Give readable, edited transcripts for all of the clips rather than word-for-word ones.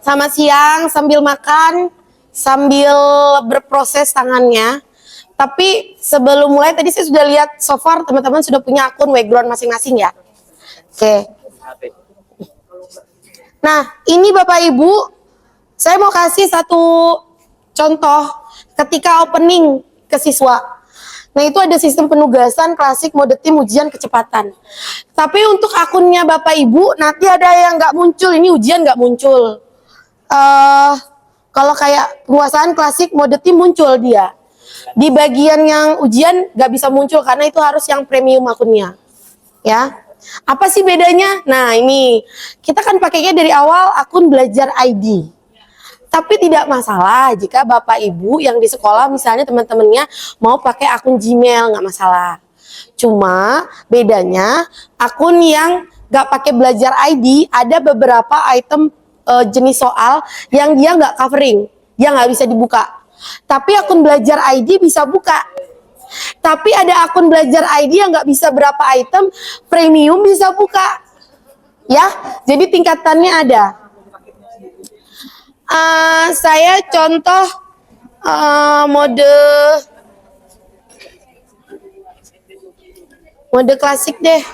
Sama siang sambil makan, sambil berproses tangannya. Tapi sebelum mulai tadi saya sudah lihat so far teman-teman sudah punya akun background masing-masing ya. Oke. Nah, ini Bapak Ibu, saya mau kasih satu contoh ketika opening ke siswa. Nah, itu ada sistem penugasan klasik mode tim ujian kecepatan. Tapi untuk akunnya Bapak Ibu, nanti ada yang nggak muncul, ini ujian nggak muncul. Kalau kayak penguasaan klasik mode tim muncul dia. Di bagian yang ujian nggak bisa muncul karena itu harus yang premium akunnya. Ya. Apa sih bedanya? Nah, ini kita kan pakainya dari awal akun belajar ID. Tapi tidak masalah jika Bapak Ibu yang di sekolah misalnya teman-temannya mau pakai akun Gmail, nggak masalah. Cuma bedanya akun yang nggak pakai belajar ID ada beberapa item jenis soal yang dia nggak covering, dia nggak bisa dibuka. Tapi akun belajar ID bisa buka. Tapi ada akun belajar ID yang nggak bisa berapa item, premium bisa buka. Ya, jadi tingkatannya ada. Saya contoh mode klasik deh.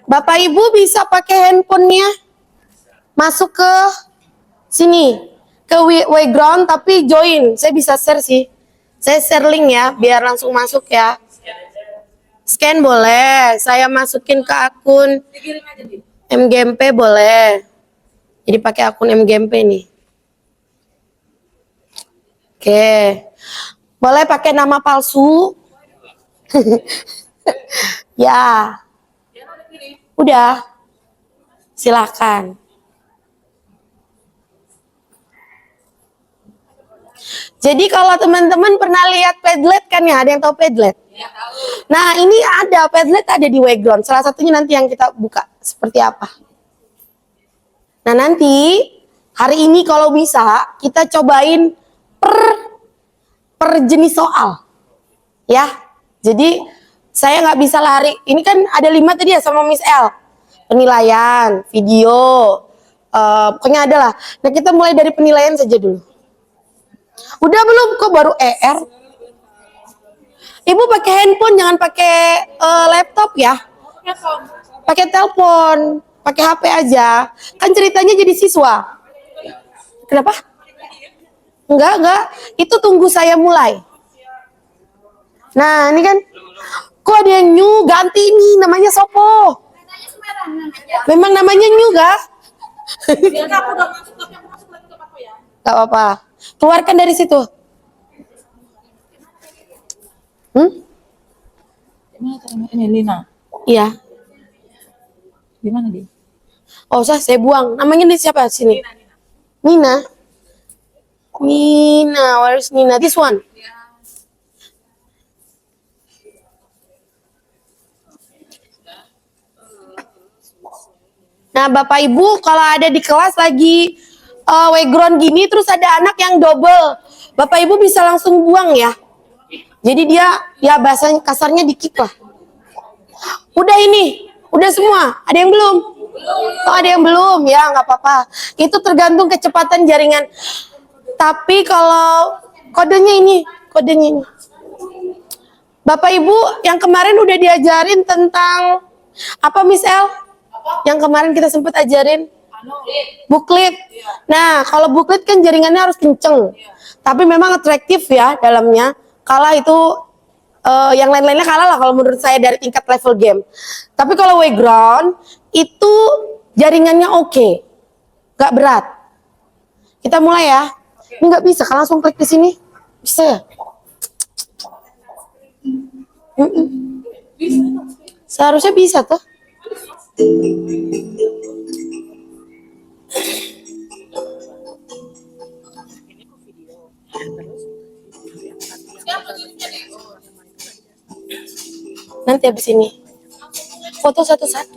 Bapak Ibu bisa pakai handphonenya masuk ke sini ke Wayground tapi join. Saya bisa share sih. Saya share link ya biar langsung masuk ya. Scan boleh. Saya masukin ke akun MGMP boleh. Jadi pakai akun MGMP nih. Oke. Boleh pakai nama palsu. Ya. Udah. Silakan. Jadi kalau teman-teman pernah lihat Padlet kan ya, ada yang tahu Padlet? Nah, ini ada Padlet ada di Wayground. Salah satunya nanti yang kita buka seperti apa. Nah, nanti hari ini kalau bisa kita cobain per jenis soal. Ya. Jadi saya nggak bisa lari. Ini kan ada 5 tadi ya sama Miss L. Penilaian, video, pokoknya ada lah. Nah, kita mulai dari penilaian saja dulu. Udah belum? Kok baru ER? Ibu pakai handphone, jangan pakai laptop ya. Pakai telepon, pakai HP aja. Kan ceritanya jadi siswa. Kenapa? Enggak. Itu tunggu saya mulai. Nah, ini kan. Kok ada yang new? Ganti ini, namanya Sopo. Memang namanya new gak? Gak apa-apa. Keluarkan dari situ. Ini Lina. Iya. Di mana dia? Oh, saya buang. Namanya di siapa sini? Nina. Where's Nina? This one. Nah, Bapak Ibu kalau ada di kelas lagi Wayground gini terus ada anak yang double, Bapak Ibu bisa langsung buang ya. Jadi dia ya bahasa kasarnya di-kick lah. Udah ini, udah semua. Ada yang belum? Oh, ada yang belum ya, nggak apa-apa. Itu tergantung kecepatan jaringan. Tapi kalau kodenya ini. Bapak Ibu yang kemarin udah diajarin tentang apa Miss El? Yang kemarin kita sempat ajarin buklet. Nah, kalau buklet kan jaringannya harus kenceng. Tapi memang atraktif ya dalamnya. Kalah itu yang lain-lainnya kalah lah kalau menurut saya dari tingkat level game. Tapi kalau Wayground itu jaringannya oke. Gak berat. Kita mulai ya. Ini nggak bisa kan langsung klik di sini. Bisa ya? Seharusnya bisa tuh. Nanti habis ini foto satu-satu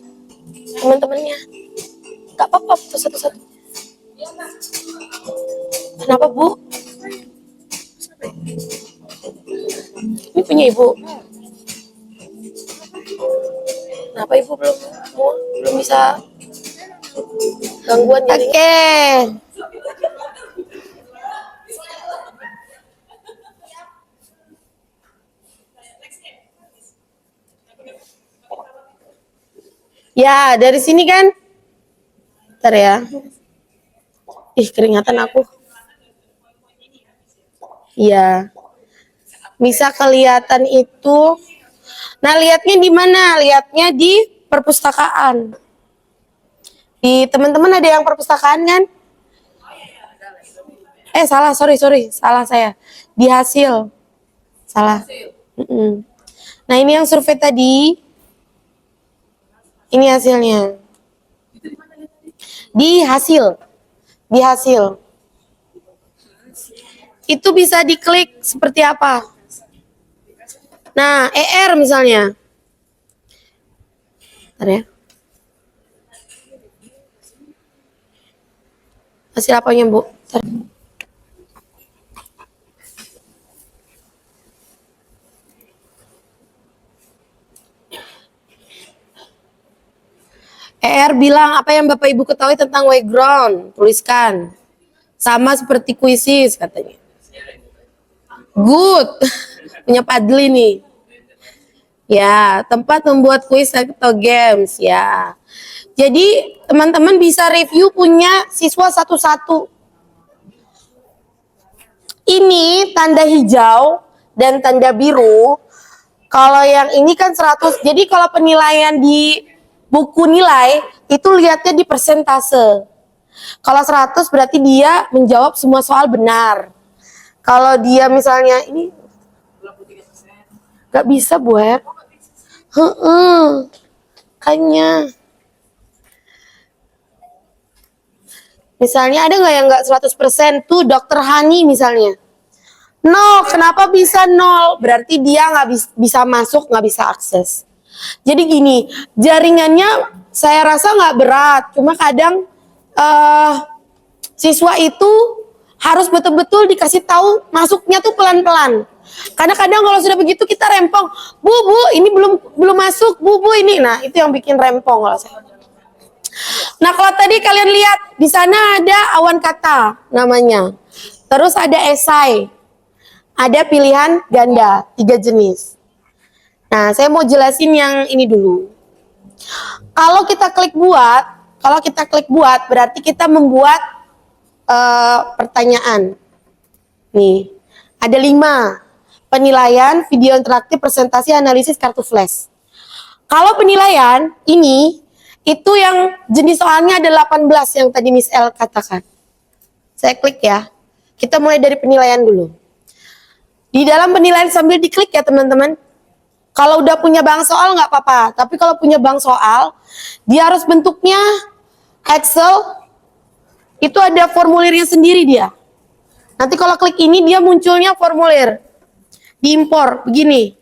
teman-temannya. Gak apa-apa foto satu-satu. Kenapa Bu? Ini punya ibu. Kenapa ibu belum bisa gangguan jadi? Oke. Ya, dari sini kan. Bentar ya. Ih, keringatan aku. Iya. Bisa kelihatan itu. Nah, lihatnya di mana? Lihatnya di perpustakaan. Di teman-teman ada yang perpustakaan kan? Salah, sorry. Salah saya. Di hasil. Salah. Nah, ini yang survei tadi. Ini hasilnya. Di hasil. Di hasil. Itu bisa diklik seperti apa? Nah, ER misalnya. Bentar ya. Hasil apanya, Bu? Bentar. ER bilang apa yang Bapak Ibu ketahui tentang background, tuliskan. Sama seperti kuisis katanya. Good. Punya Padli nih. Ya, tempat membuat kuis atau games ya. Jadi teman-teman bisa review punya siswa satu-satu. Ini tanda hijau dan tanda biru. Kalau yang ini kan 100. Jadi kalau penilaian di buku nilai itu lihatnya di persentase. Kalau 100 berarti dia menjawab semua soal benar. Kalau dia misalnya ini gak bisa buat. Kayaknya. Misalnya ada nggak yang nggak 100% tuh Dokter Hani misalnya. Nol, kenapa bisa nol? Berarti dia nggak bisa masuk, nggak bisa akses. Jadi gini, jaringannya saya rasa nggak berat, cuma kadang siswa itu harus betul-betul dikasih tahu masuknya tuh pelan-pelan. Karena kadang kalau sudah begitu kita rempong, bu ini belum masuk, bu ini, nah itu yang bikin rempong kalau saya. Nah kalau tadi kalian lihat di sana ada awan kata namanya, terus ada esai, ada pilihan ganda 3 jenis. Nah saya mau jelasin yang ini dulu. Kalau kita klik buat, berarti kita membuat pertanyaan. Nih ada 5. Penilaian, video interaktif, presentasi, analisis, kartu flash. Kalau penilaian ini, itu yang jenis soalnya ada 18 yang tadi Miss L katakan. Saya klik ya. Kita mulai dari penilaian dulu. Di dalam penilaian sambil diklik ya teman-teman. Kalau udah punya bank soal nggak apa-apa. Tapi kalau punya bank soal, dia harus bentuknya Excel. Itu ada formulirnya sendiri dia. Nanti kalau klik ini dia munculnya formulir. Diimpor begini.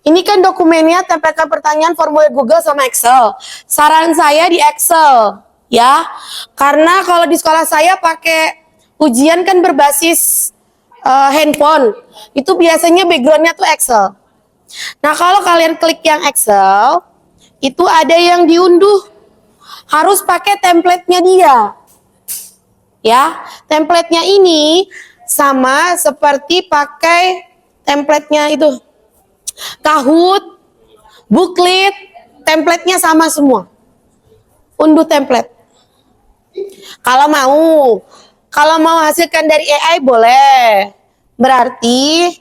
Ini kan dokumennya tempelkan pertanyaan formulir Google sama Excel. Saran saya di Excel ya. Karena kalau di sekolah saya pakai ujian kan berbasis handphone. Itu biasanya backgroundnya tuh Excel. Nah kalau kalian klik yang Excel, itu ada yang diunduh. Harus pakai template-nya dia. Ya, template-nya ini sama seperti pakai template-nya itu. Kahoot, booklet, template-nya sama semua. Unduh template. Kalau mau hasilkan dari AI boleh. Berarti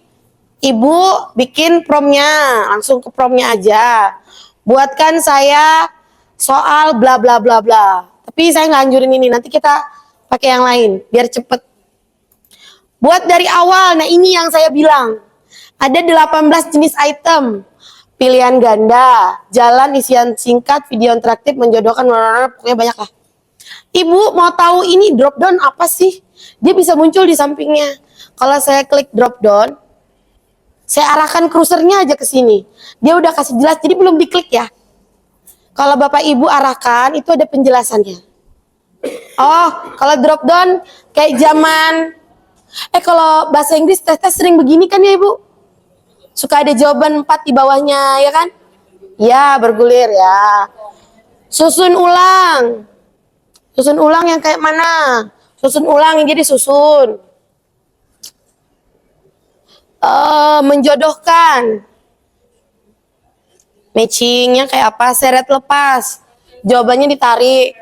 ibu bikin promnya, langsung ke promnya aja. Buatkan saya soal bla bla bla bla. Tapi saya nggak anjurin ini, nanti kita pakai yang lain biar cepet. Buat dari awal, nah ini yang saya bilang. Ada 18 jenis item. Pilihan ganda, jalan, isian singkat, video interaktif, menjodohkan, pokoknya banyak lah. Ibu mau tahu ini drop down apa sih? Dia bisa muncul di sampingnya. Kalau saya klik drop down, saya arahkan kursornya aja ke sini. Dia udah kasih jelas, jadi belum diklik ya. Kalau Bapak Ibu arahkan, itu ada penjelasannya. Oh, kalau drop down kayak zaman Kalau bahasa Inggris tes sering begini kan ya Ibu? Suka ada jawaban 4 di bawahnya, ya kan? Ya, bergulir ya. Susun ulang. Susun ulang yang kayak mana? Susun ulang yang jadi susun. Menjodohkan. Matchingnya kayak apa? Seret lepas. Jawabannya ditarik.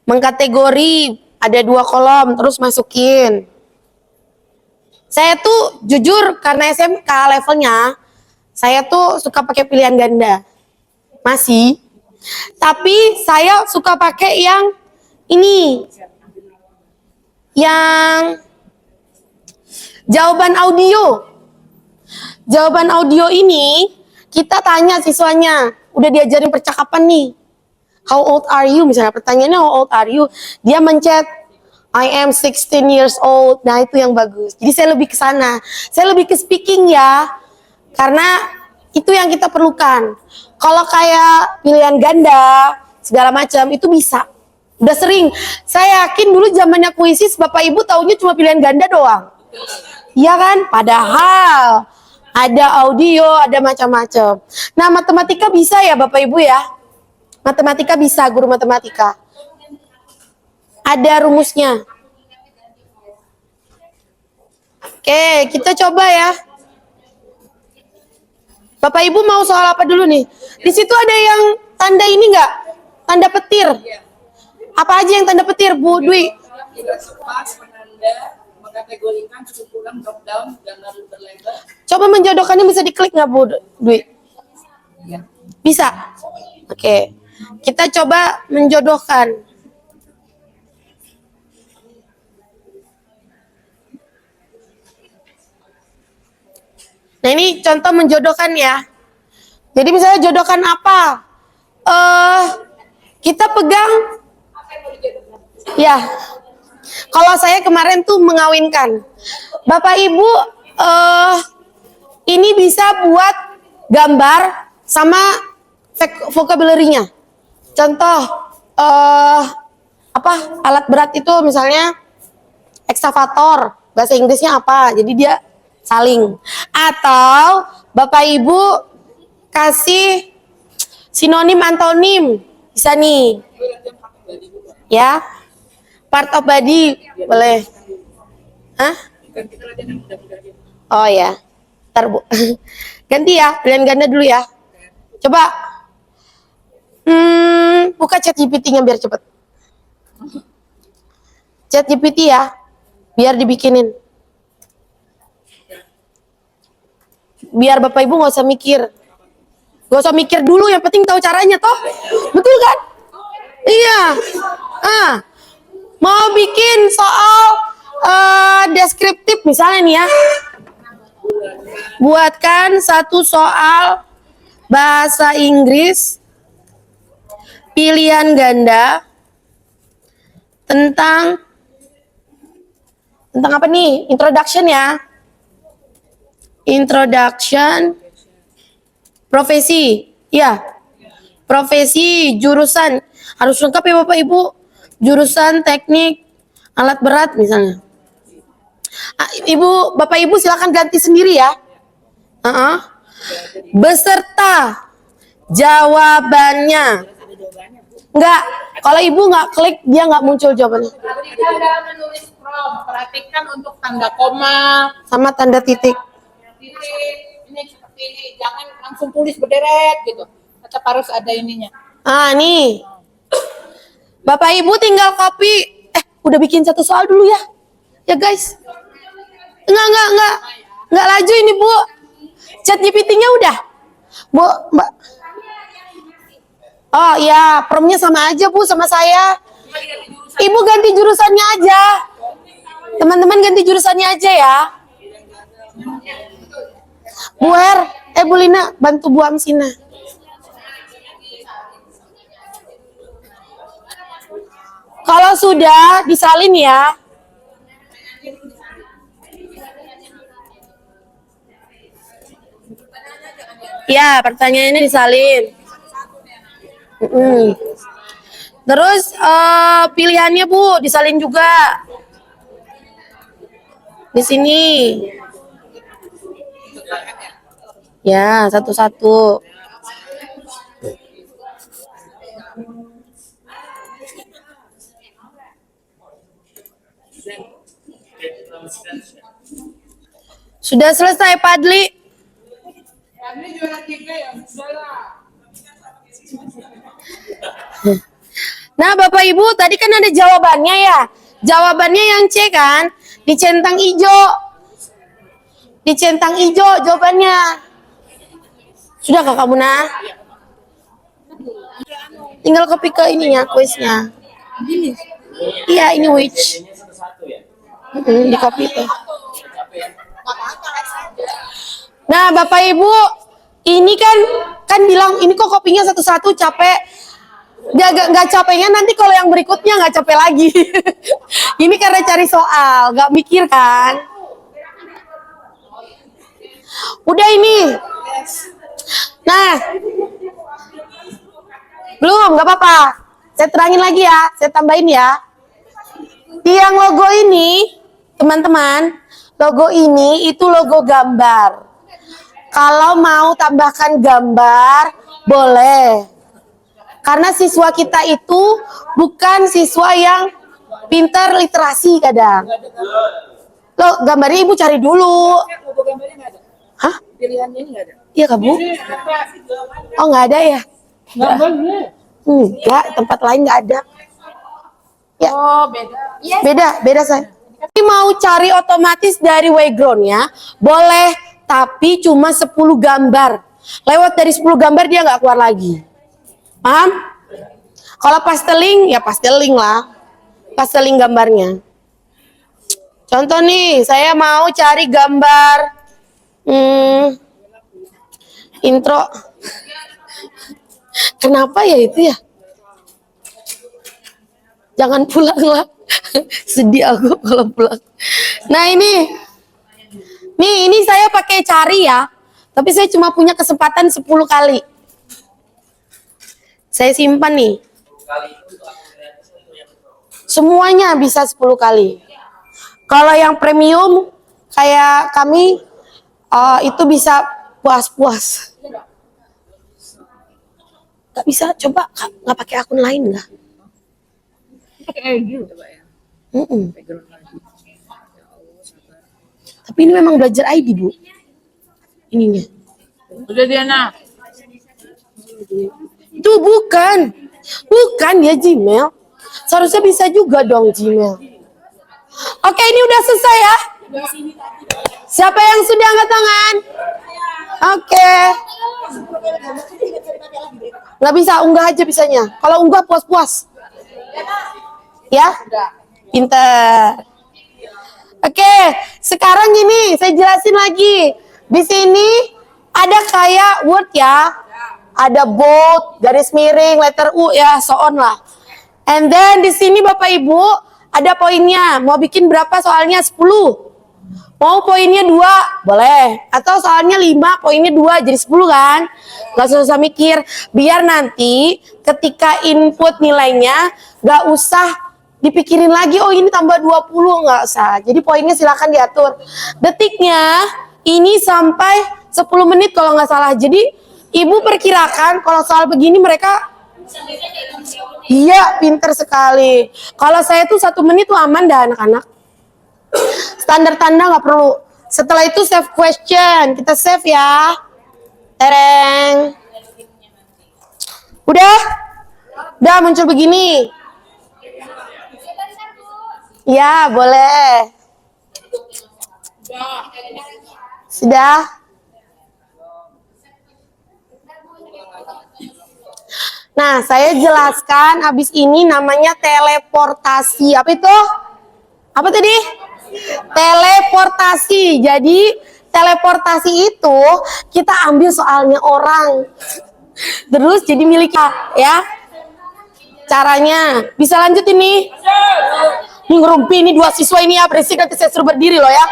Mengkategori. Ada 2 kolom, terus masukin. Saya tuh jujur karena SMK levelnya, saya tuh suka pakai pilihan ganda. Masih. Tapi saya suka pakai yang ini. Yang jawaban audio. Jawaban audio ini kita tanya siswanya, udah diajarin percakapan nih. How old are you? Misalnya pertanyaannya how old are you? Dia mencet I am 16 years old. Nah, itu yang bagus. Jadi saya lebih ke sana. Saya lebih ke speaking ya. Karena itu yang kita perlukan. Kalau kayak pilihan ganda, segala macam, itu bisa. Udah sering. Saya yakin dulu zamannya kuisis, Bapak Ibu taunya cuma pilihan ganda doang. Iya kan? Padahal ada audio, ada macam-macam. Nah, matematika bisa ya Bapak Ibu ya? Matematika bisa, guru matematika. Ada rumusnya. Oke, kita coba ya. Bapak Ibu mau soal apa dulu nih? Di situ ada yang tanda ini enggak? Tanda petir. Apa aja yang tanda petir, Bu Dwi? Mengkategorikan, kesimpulan, drop down, gambar berlebar. Coba menjodohkannya bisa diklik nggak, Bu Dwi? Bisa. Oke. Kita coba menjodohkan. Nah, ini contoh menjodohkan ya. Jadi misalnya jodohkan apa? Kita pegang. Ya. Kalau saya kemarin tuh mengawinkan. Bapak Ibu, ini bisa buat gambar sama vocabulary-nya. Contoh, alat berat itu misalnya ekskavator. Bahasa Inggrisnya apa? Jadi dia saling. Atau Bapak Ibu kasih sinonim antonim. Bisa nih. Ya. Part of body boleh. Hah? Oh ya. Ntar Bu. Ganti ya, pilihan ganda dulu ya. Coba. Buka chat GPT-nya biar cepet. Chat GPT ya. Biar dibikinin. Biar Bapak Ibu nggak usah mikir. Nggak usah mikir dulu, yang penting tahu caranya toh. Betul kan? Iya. Mau bikin soal deskriptif misalnya nih ya. Buatkan satu soal bahasa Inggris pilihan ganda tentang apa nih? Introduction ya. Introduction profesi. Ya. Profesi, jurusan. Harus lengkap ya Bapak Ibu. Jurusan teknik alat berat misalnya. Bapak Ibu silakan ganti sendiri ya. Beserta jawabannya. Enggak, kalau Ibu nggak klik dia nggak muncul jawabannya. Kita ada menulis prompt, perhatikan untuk tanda koma, Sama tanda titik. titik, ini seperti ini, jangan langsung tulis berderet gitu. Tetap harus ada ininya. Nih. Bapak Ibu tinggal copy. Udah bikin satu soal dulu ya. Ya guys. Enggak laju ini Bu. Chat GPT-nya udah. Bu, Mbak. Oh ya, promnya sama aja Bu sama saya. Ibu ganti jurusannya aja. Teman-teman ganti jurusannya aja ya. Bu Her, Bu Lina, bantu Bu Amsina. Kalau sudah disalin ya. Ya, pertanyaannya disalin. Terus pilihannya Bu disalin juga. Di sini. Ya, satu-satu. Sudah selesai, Padli. Ini juara 3 ya, sudah lah. Nah, Bapak Ibu, tadi kan ada jawabannya ya. Jawabannya yang C kan? Dicentang hijau. Dicentang hijau jawabannya. Sudahkah kamu, Nah? Tinggal copy ke ininya, kuisnya. Iya, ini which. Di copy tuh. Nah, Bapak Ibu, ini kan bilang ini kok kopinya satu-satu capek. Nggak capeknya nanti kalau yang berikutnya nggak capek lagi. Ini karena cari soal, nggak mikir kan? Udah ini. Nah, belum, nggak apa-apa. Saya terangin lagi ya, saya tambahin ya. Yang logo ini, teman-teman, logo ini itu logo gambar. Kalau mau tambahkan gambar, boleh. Karena siswa kita itu bukan siswa yang pintar literasi kadang. Loh, gambarnya Ibu cari dulu. Logo gambarnya nggak ada. Hah? Pilihannya ini nggak ada. Iya, Kak Bu? Oh, nggak ada ya? Gambarnya. Enggak, tempat lain nggak ada. Ya. Oh, beda. Beda saya. Ini mau cari otomatis dari background-nya, boleh, tapi cuma 10 gambar. Lewat dari 10 gambar dia nggak keluar lagi. Paham? Kalau pasteling, ya pasteling lah. Pasteling gambarnya. Contoh nih, saya mau cari gambar intro. Kenapa ya itu ya? Jangan pulang lah. Sedih aku kalau pulang. Nah ini saya pakai cari ya. Tapi saya cuma punya kesempatan 10 kali. Saya simpan nih. Semuanya bisa 10 kali. Kalau yang premium kayak kami itu bisa puas-puas. Gak bisa, coba nggak pakai akun lain nggak? Pakai ID coba ya. Tapi ini memang belajar ID, Bu. Ininya. Udah Diana. Itu bukan ya Gmail. Seharusnya bisa juga dong Gmail. Oke, ini udah selesai ya. Siapa yang sudah angkat tangan? Oke. Nggak bisa, unggah aja bisanya. Kalau unggah puas-puas. Ya? Pinter. Oke, sekarang gini, saya jelasin lagi. Di sini ada kayak Word ya. Ada bold, garis miring, letter U ya, so on lah. And then di sini Bapak Ibu ada poinnya. Mau bikin berapa soalnya? 10. Mau poinnya 2, boleh. Atau soalnya 5, poinnya 2, jadi 10 kan? Gak usah mikir. Biar nanti ketika input nilainya gak usah dipikirin lagi, oh ini tambah 20, nggak usah. Jadi poinnya silakan diatur. Detiknya ini sampai 10 menit kalau nggak salah. Jadi Ibu perkirakan kalau soal begini mereka iya pinter sekali. Kalau saya tuh 1 menit tuh aman dah anak-anak. Standar tanda nggak perlu. Setelah itu save question. Kita save ya. Tereng. Udah? Udah muncul begini. Ya, boleh. Sudah? Nah, saya jelaskan habis ini namanya teleportasi. Apa itu? Apa tadi? Teleportasi. Jadi, teleportasi itu kita ambil soalnya orang. Terus jadi milik kita, ya. Caranya. Bisa lanjut ini? Ini ngerumpi, ini 2 siswa ini ya. Berisik, nanti saya suruh berdiri loh ya.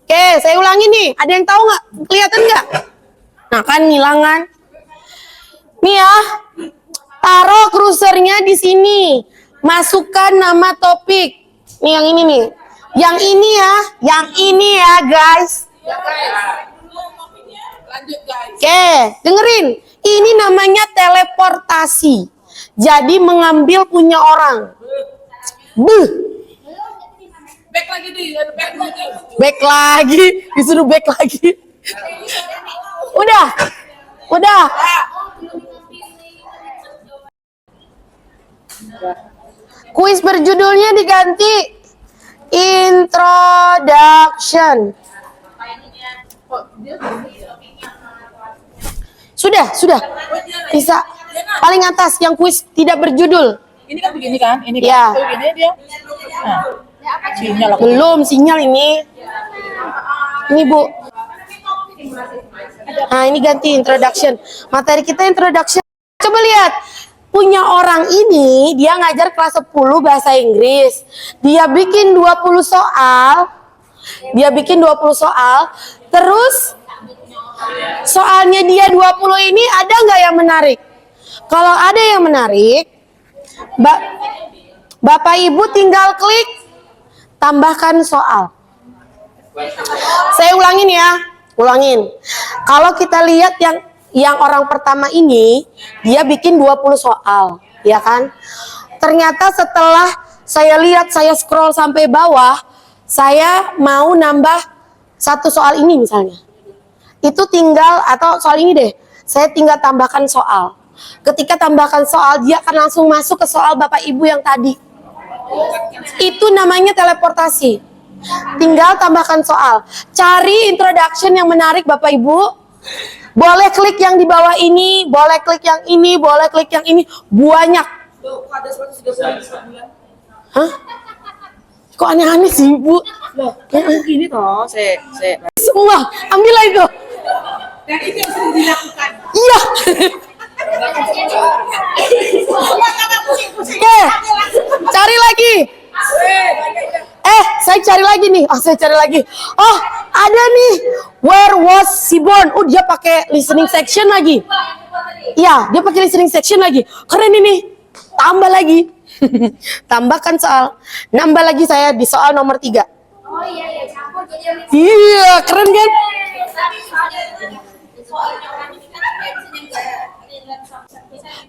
Oke, saya ulangi nih. Ada yang tahu nggak? Kelihatan nggak? Nah kan ngilang kan? Nih ya, taruh kruse Editornya di sini. Masukkan nama topik. Nih yang ini nih. Yang ini ya, guys. Ya guys. Lanjut guys. Oke, dengerin. Ini namanya teleportasi. Jadi mengambil punya orang. Buh. Back lagi di, back lagi. Back lagi, disuruh back lagi. Udah. Kuis berjudulnya diganti Introduction. Sudah. Bisa. Paling atas yang kuis tidak berjudul. Ini kan begini kan? Ini kan? Ya. Oh, begini dia. Nah, sinyal aku. Belum sinyal ini. Ini Bu. Nah ini ganti introduction. Materi kita introduction. Coba lihat. Punya orang ini dia ngajar kelas 10 bahasa Inggris. Dia bikin 20 soal. Terus soalnya dia 20 ini ada nggak yang menarik? Kalau ada yang menarik, Bapak Ibu tinggal klik tambahkan soal. Saya ulangin. Kalau kita lihat yang orang pertama ini, dia bikin 20 soal, ya kan? Ternyata setelah saya lihat, saya scroll sampai bawah, saya mau nambah satu soal ini misalnya. Itu tinggal, atau soal ini deh, saya tinggal tambahkan soal. Ketika tambahkan soal, dia akan langsung masuk ke soal Bapak Ibu yang tadi. Itu namanya teleportasi. Tinggal tambahkan soal. Cari introduction yang menarik Bapak Ibu. Boleh klik yang di bawah ini, boleh klik yang ini, boleh klik yang ini. Banyak. Ada 130 bulan. Hah? Kok aneh-aneh sih, Bu? Loh, kan begini toh, saya. Semua, ambillah itu. Dan itu yang sering dilakukan. Iya. Oke, cari lagi. Saya cari lagi nih. Oh, ada nih. Where was she born? Oh, dia pakai listening section lagi. Iya, dia pakai listening section lagi. Keren ini. Tambah lagi. Tambahkan soal. Nambah lagi saya di soal nomor 3. Oh iya, campur jadi Iya, keren kan?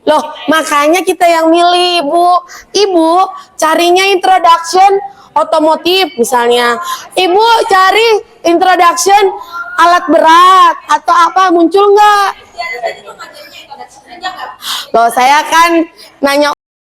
Loh, makanya kita yang milih, Ibu carinya introduction otomotif misalnya. Ibu cari introduction alat berat atau apa, muncul nggak? Loh, saya kan nanya